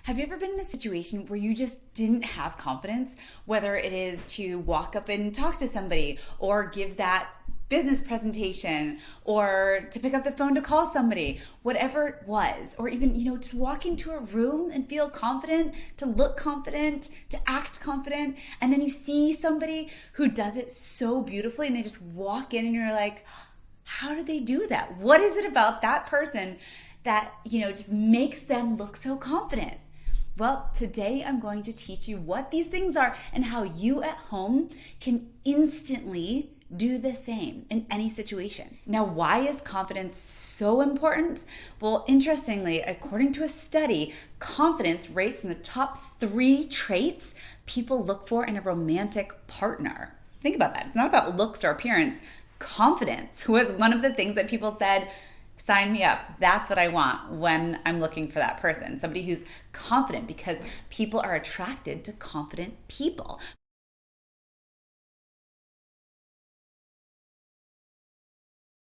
Have you ever been in a situation where you just didn't have confidence? Whether it is to walk up and talk to somebody, or give that business presentation, or to pick up the phone to call somebody, whatever it was, or even, just walk into a room and feel confident, to look confident, to act confident. And then you see somebody who does it so beautifully and they just walk in and you're like, how did they do that? What is it about that person that, just makes them look so confident? Well, today I'm going to teach you what these things are and how you at home can instantly do the same in any situation. Now, why is confidence so important? Well, interestingly, according to a study, confidence rates in the top 3 traits people look for in a romantic partner. Think about that. It's not about looks or appearance. Confidence was one of the things that people said, sign me up. That's what I want when I'm looking for that person. Somebody who's confident, because people are attracted to confident people.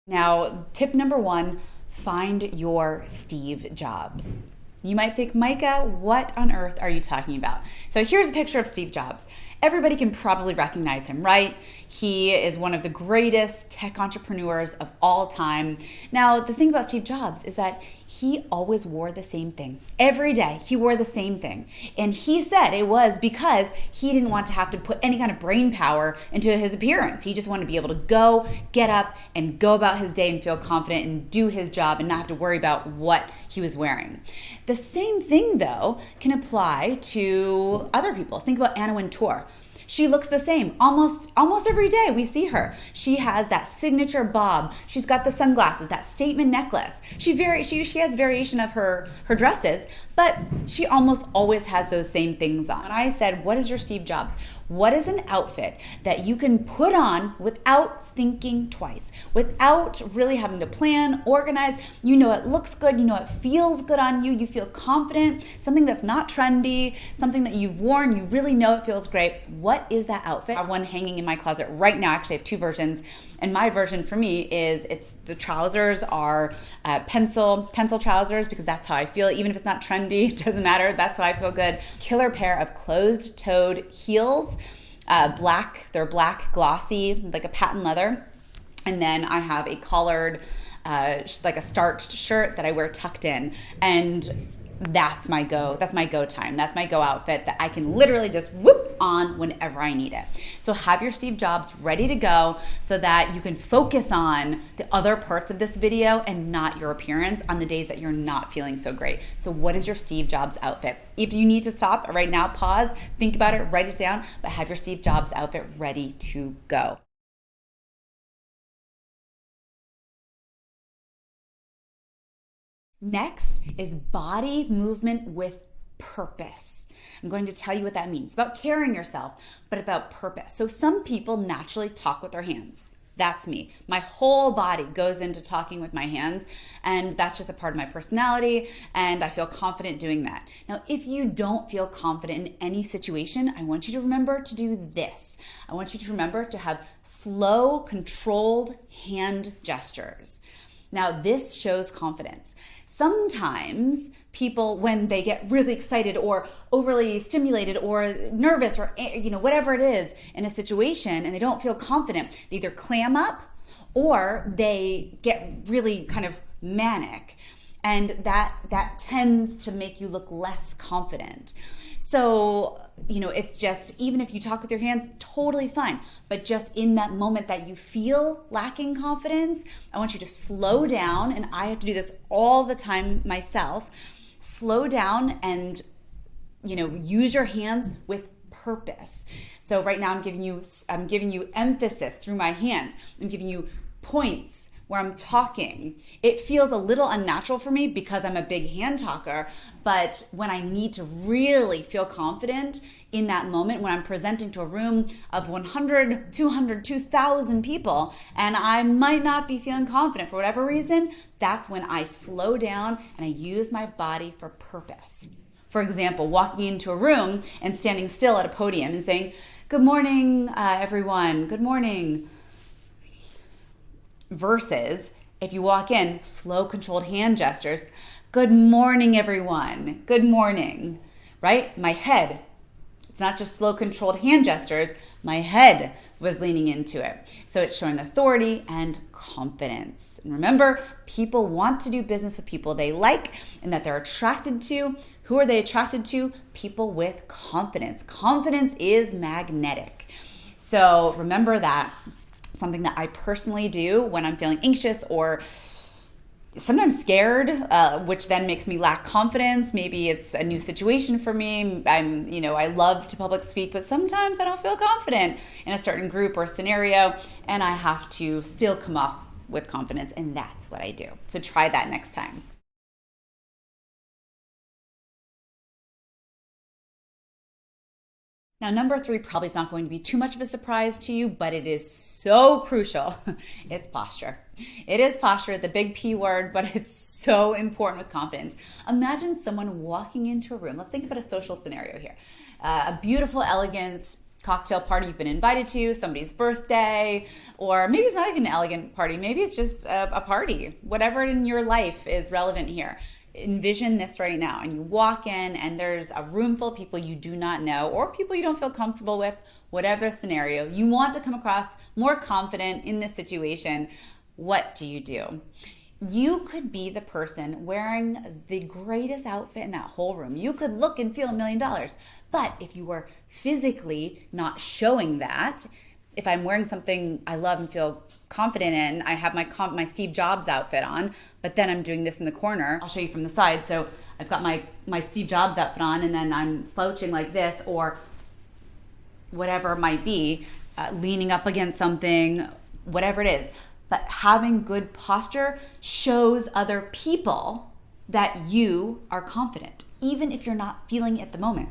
Now, tip number 1, find your Steve Jobs. You might think, Micah, what on earth are you talking about? So here's a picture of Steve Jobs. Everybody can probably recognize him, right? He is one of the greatest tech entrepreneurs of all time. Now, the thing about Steve Jobs is that he always wore the same thing. Every day, he wore the same thing. And he said it was because he didn't want to have to put any kind of brain power into his appearance. He just wanted to be able to go, get up, and go about his day and feel confident and do his job and not have to worry about what he was wearing. The same thing, though, can apply to other people. Think about Anna Wintour. She looks the same almost every day we see her. She has that signature bob. She's got the sunglasses, that statement necklace. She has variation of her dresses, but she almost always has those same things on. And I said, what is your Steve Jobs? What is an outfit that you can put on without thinking twice, without really having to plan, organize? You know it looks good, you know it feels good on you, you feel confident, something that's not trendy, something that you've worn, you really know it feels great. What is that outfit? I have one hanging in my closet right now. Actually, I have 2 versions. And my version for me is the trousers are pencil trousers, because that's how I feel. Even if it's not trendy, it doesn't matter. That's how I feel good. Killer pair of closed-toed heels, black. They're black, glossy, like a patent leather. And then I have a collared, like a starched shirt that I wear tucked in. And that's my go time. That's my go outfit that I can literally just whoop on whenever I need it. So have your Steve Jobs ready to go so that you can focus on the other parts of this video and not your appearance on the days that you're not feeling so great. So what is your Steve Jobs outfit? If you need to stop right now, pause, think about it, write it down, but have your Steve Jobs outfit ready to go. Next is body movement with purpose. I'm going to tell you what that means. It's about carrying yourself, but about purpose. So some people naturally talk with their hands. That's me. My whole body goes into talking with my hands, and that's just a part of my personality, and I feel confident doing that. Now, if you don't feel confident in any situation, I want you to remember to do this. I want you to remember to have slow, controlled hand gestures. Now, this shows confidence. Sometimes people, when they get really excited or overly stimulated or nervous or whatever it is in a situation, and they don't feel confident, they either clam up or they get really kind of manic. And that tends to make you look less confident. So, it's just, even if you talk with your hands, totally fine. But just in that moment that you feel lacking confidence, I want you to slow down. And I have to do this all the time myself. Slow down and, use your hands with purpose. So right now I'm giving you emphasis through my hands. I'm giving you points where I'm talking. It feels a little unnatural for me because I'm a big hand talker, but when I need to really feel confident in that moment, when I'm presenting to a room of 100, 200, 2,000 people, and I might not be feeling confident for whatever reason, that's when I slow down and I use my body for purpose. For example, walking into a room and standing still at a podium and saying, "Good morning, everyone, good morning." Versus if you walk in, slow, controlled hand gestures. Good morning, everyone. Good morning, right? My head, it's not just slow, controlled hand gestures. My head was leaning into it. So it's showing authority and confidence. And remember, people want to do business with people they like and that they're attracted to. Who are they attracted to? People with confidence. Confidence is magnetic. So remember that. Something that I personally do when I'm feeling anxious or sometimes scared, which then makes me lack confidence. Maybe it's a new situation for me. I love to public speak, but sometimes I don't feel confident in a certain group or scenario, and I have to still come off with confidence, and that's what I do. So try that next time. Now, number 3 probably is not going to be too much of a surprise to you, but it is so crucial. It's posture. It is posture, the big P word, but it's so important with confidence. Imagine someone walking into a room. Let's think about a social scenario here. A beautiful, elegant cocktail party you've been invited to, somebody's birthday, or maybe it's not even an elegant party. Maybe it's just a party. Whatever in your life is relevant here. Envision this right now, and you walk in and there's a room full of people you do not know or people you don't feel comfortable with. Whatever scenario, you want to come across more confident in this situation. What do? You could be the person wearing the greatest outfit in that whole room. You could look and feel $1 million. But if you were physically not showing that, if I'm wearing something I love and feel confident in, I have my Steve Jobs outfit on, but then I'm doing this in the corner. I'll show you from the side. So I've got my Steve Jobs outfit on, and then I'm slouching like this, or whatever it might be, leaning up against something, whatever it is. But having good posture shows other people that you are confident, even if you're not feeling it at the moment.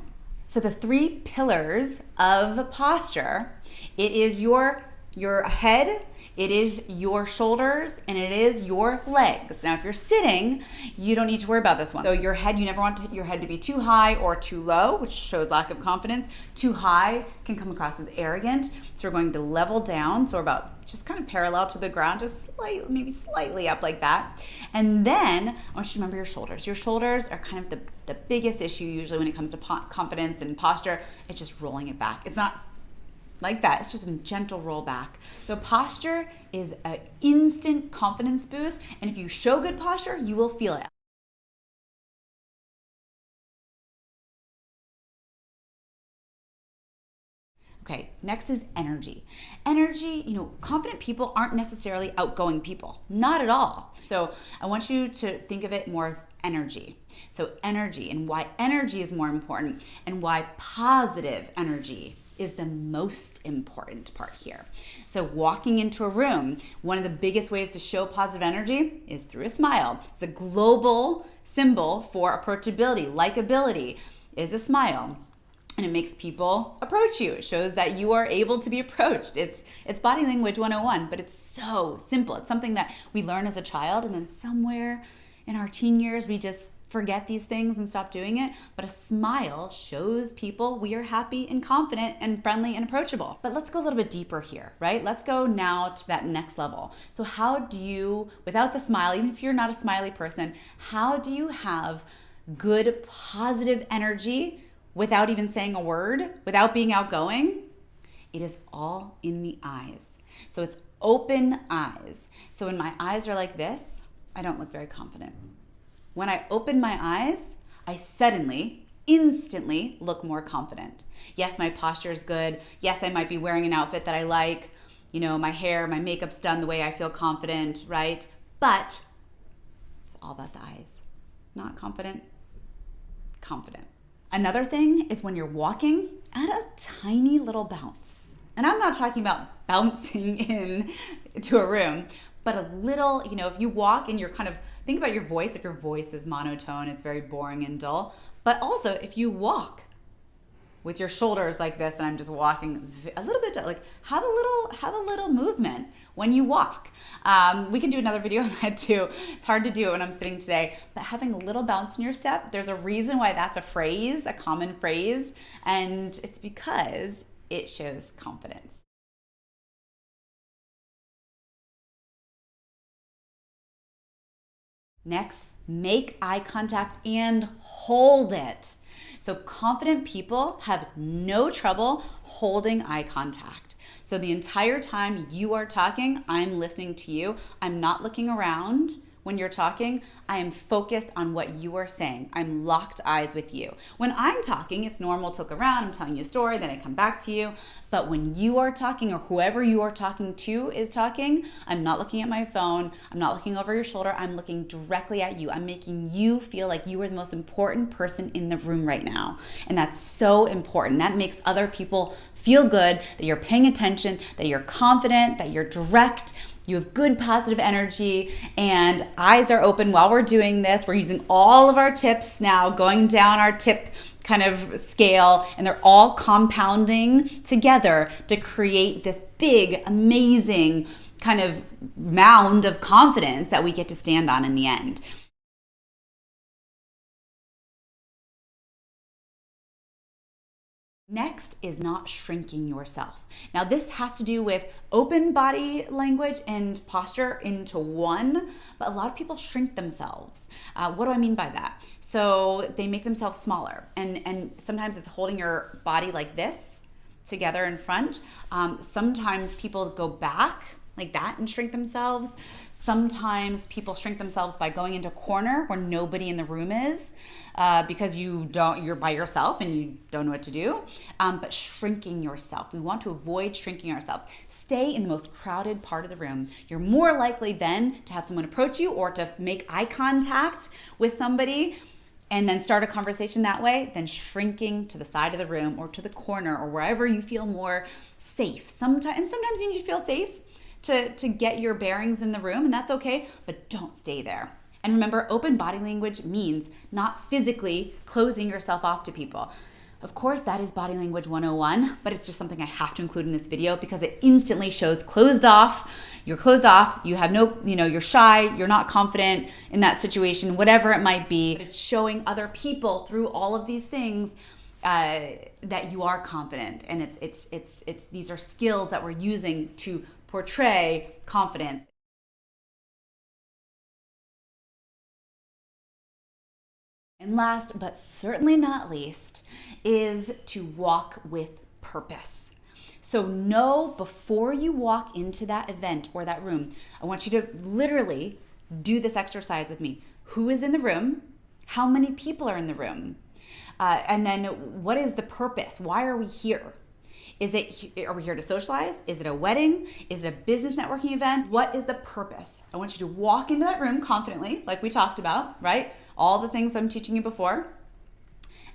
So the 3 pillars of posture, it is your head, it is your shoulders, and it is your legs. Now, if you're sitting, you don't need to worry about this one. So your head, you never want your head to be too high or too low, which shows lack of confidence. Too high can come across as arrogant. So we're going to level down. So we're about just kind of parallel to the ground, just maybe slightly up like that. And then I want you to remember your shoulders. Your shoulders are kind of the biggest issue usually when it comes to confidence and posture. It's just rolling it back. It's not like that. It's just a gentle roll back. So posture is an instant confidence boost. And if you show good posture, you will feel it. Okay, next is energy. Energy, confident people aren't necessarily outgoing people. Not at all. So I want you to think of it more of energy. So energy, and why energy is more important, and why positive energy is the most important part here. So walking into a room, one of the biggest ways to show positive energy is through a smile. It's a global symbol for approachability. Likability is a smile. And it makes people approach you. It shows that you are able to be approached. It's body language 101, but it's so simple. It's something that we learn as a child, and then somewhere in our teen years, we just forget these things and stop doing it. But a smile shows people we are happy and confident and friendly and approachable. But let's go a little bit deeper here, right? Let's go now to that next level. So how do you, without the smile, even if you're not a smiley person, how do you have good positive energy without even saying a word, without being outgoing? It is all in the eyes. So it's open eyes. So when my eyes are like this, I don't look very confident. When I open my eyes, I suddenly, instantly look more confident. Yes, my posture is good. Yes, I might be wearing an outfit that I like. My hair, my makeup's done the way I feel confident, right? But it's all about the eyes. Not confident, confident. Another thing is when you're walking, add a tiny little bounce. And I'm not talking about bouncing into a room, but a little, if you walk and you're kind of, think about your voice. If your voice is monotone, it's very boring and dull. But also if you walk with your shoulders like this, and I'm just walking a little bit, like have a little movement when you walk. We can do another video on that too. It's hard to do when I'm sitting today, but having a little bounce in your step, there's a reason why that's a phrase, a common phrase, and it's because it shows confidence. Next, make eye contact and hold it. So confident people have no trouble holding eye contact. So the entire time you are talking, I'm listening to you. I'm not looking around when you're talking. I am focused on what you are saying. I'm locked eyes with you. When I'm talking, it's normal to look around. I'm telling you a story, then I come back to you. But when you are talking, or whoever you are talking to is talking, I'm not looking at my phone. I'm not looking over your shoulder. I'm looking directly at you. I'm making you feel like you are the most important person in the room right now. And that's so important. That makes other people feel good, that you're paying attention, that you're confident, that you're direct. You have good positive energy, and eyes are open while we're doing this. We're using all of our tips now, going down our tip kind of scale, and they're all compounding together to create this big, amazing kind of mound of confidence that we get to stand on in the end. Next is not shrinking yourself. Now, this has to do with open body language and posture into one, but a lot of people shrink themselves. What do I mean by that? So they make themselves smaller, and sometimes it's holding your body like this together in front. Sometimes people go back like that and shrink themselves. Sometimes people shrink themselves by going into a corner where nobody in the room is, because you're by yourself and you don't know what to do. But shrinking yourself, we want to avoid shrinking ourselves. Stay in the most crowded part of the room. You're more likely then to have someone approach you or to make eye contact with somebody and then start a conversation that way, than shrinking to the side of the room or to the corner or wherever you feel more safe. Sometimes you need to feel safe to get your bearings in the room, and that's okay, but don't stay there. And remember, open body language means not physically closing yourself off to people. Of course, that is body language 101, but it's just something I have to include in this video because it instantly shows closed off. You're closed off, you have no, you're shy, you're not confident in that situation, whatever it might be. But it's showing other people through all of these things that you are confident, and it's these are skills that we're using to portray confidence. And last but certainly not least is to walk with purpose. So know before you walk into that event or that room, I want you to literally do this exercise with me. Who is in the room? How many people are in the room? And then what is the purpose? Why are we here? Are we here to socialize? Is it a wedding? Is it a business networking event? What is the purpose? I want you to walk into that room confidently, like we talked about, right? All the things I'm teaching you before.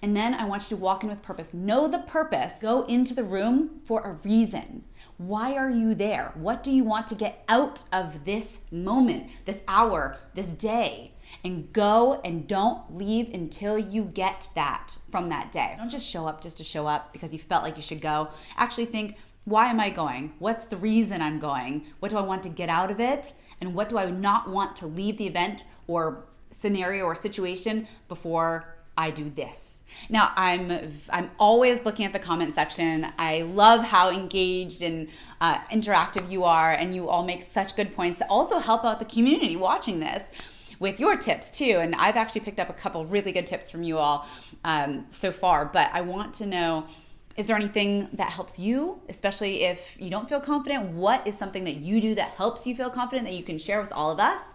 And then I want you to walk in with purpose. Know the purpose. Go into the room for a reason. Why are you there? What do you want to get out of this moment, this hour, this day? And go, and don't leave until you get that from that day. Don't just show up just to show up because you felt like you should go. Actually think, why am I going? What's the reason I'm going? What do I want to get out of it? And what do I not want to leave the event or scenario or situation before I do this? Now, I'm always looking at the comment section. I love how engaged and interactive you are, and you all make such good points to also help out the community watching this with your tips too. And I've actually picked up a couple really good tips from you all so far, but I want to know, is there anything that helps you, especially if you don't feel confident? What is something that you do that helps you feel confident that you can share with all of us?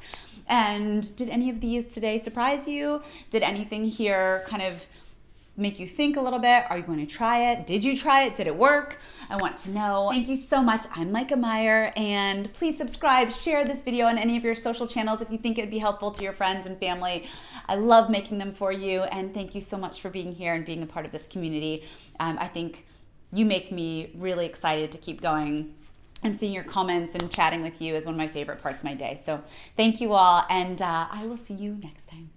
And did any of these today surprise you? Did anything here kind of make you think a little bit? Are you going to try it? Did you try it? Did it work? I want to know. Thank you so much. I'm Micah Meyer, and please subscribe, share this video on any of your social channels if you think it would be helpful to your friends and family. I love making them for you, and thank you so much for being here and being a part of this community. I think you make me really excited to keep going, and seeing your comments and chatting with you is one of my favorite parts of my day. So thank you all, and I will see you next time.